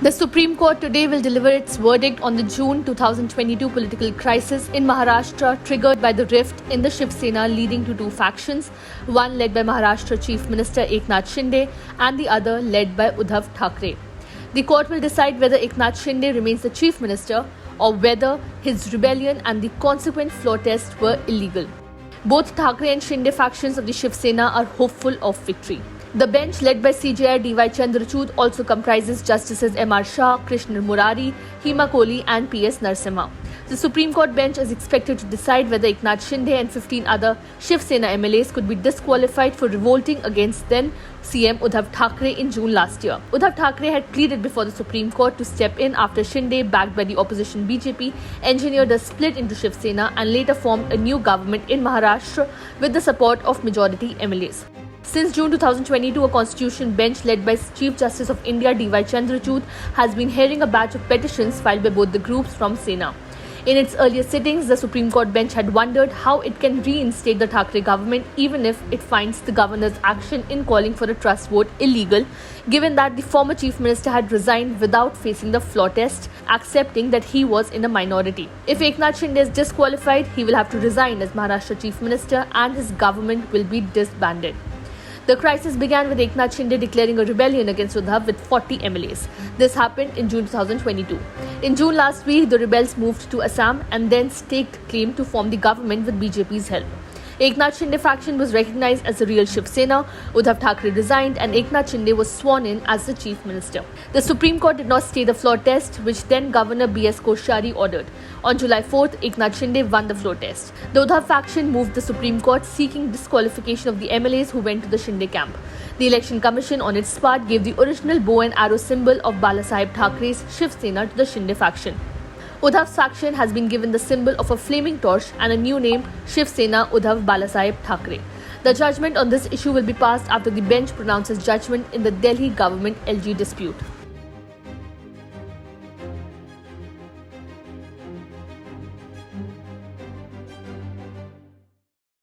The Supreme Court today will deliver its verdict on the June 2022 political crisis in Maharashtra triggered by the rift in the Shiv Sena leading to two factions, one led by Maharashtra Chief Minister Eknath Shinde and the other led by Uddhav Thackeray. The court will decide whether Eknath Shinde remains the Chief Minister or whether his rebellion and the consequent floor test were illegal. Both Thackeray and Shinde factions of the Shiv Sena are hopeful of victory. The bench led by CJI D.Y. Chandrachud also comprises Justices M.R. Shah, Krishna Murari, Hima Kohli and P.S. Narasimha. The Supreme Court bench is expected to decide whether Eknath Shinde and 15 other Shiv Sena MLAs could be disqualified for revolting against then CM Uddhav Thackeray in June last year. Uddhav Thackeray had pleaded before the Supreme Court to step in after Shinde, backed by the opposition BJP, engineered a split into Shiv Sena and later formed a new government in Maharashtra with the support of majority MLAs. Since June 2022, a constitution bench led by Chief Justice of India D.Y. Chandrachud has been hearing a batch of petitions filed by both the groups from Sena. In its earlier sittings, the Supreme Court bench had wondered how it can reinstate the Thackeray government even if it finds the governor's action in calling for a trust vote illegal, given that the former Chief Minister had resigned without facing the floor test, accepting that he was in a minority. If Eknath Shinde is disqualified, he will have to resign as Maharashtra Chief Minister and his government will be disbanded. The crisis began with Eknath Shinde declaring a rebellion against Uddhav with 40 MLAs. This happened in June 2022. In June last week, the rebels moved to Assam and then staked claim to form the government with BJP's help. Eknath Shinde faction was recognized as the real Shiv Sena, Uddhav Thackeray resigned and Eknath Shinde was sworn in as the Chief Minister. The Supreme Court did not stay the floor test, which then Governor B.S. Koshari ordered. On July 4th, Eknath Shinde won the floor test. The Uddhav faction moved the Supreme Court seeking disqualification of the MLAs who went to the Shinde camp. The Election Commission on its part gave the original bow and arrow symbol of Balasaheb Thackeray's Shiv Sena to the Shinde faction. Uddhav's faction has been given the symbol of a flaming torch and a new name, Shiv Sena Uddhav Balasaheb Thackeray. The judgment on this issue will be passed after the bench pronounces judgment in the Delhi government LG dispute.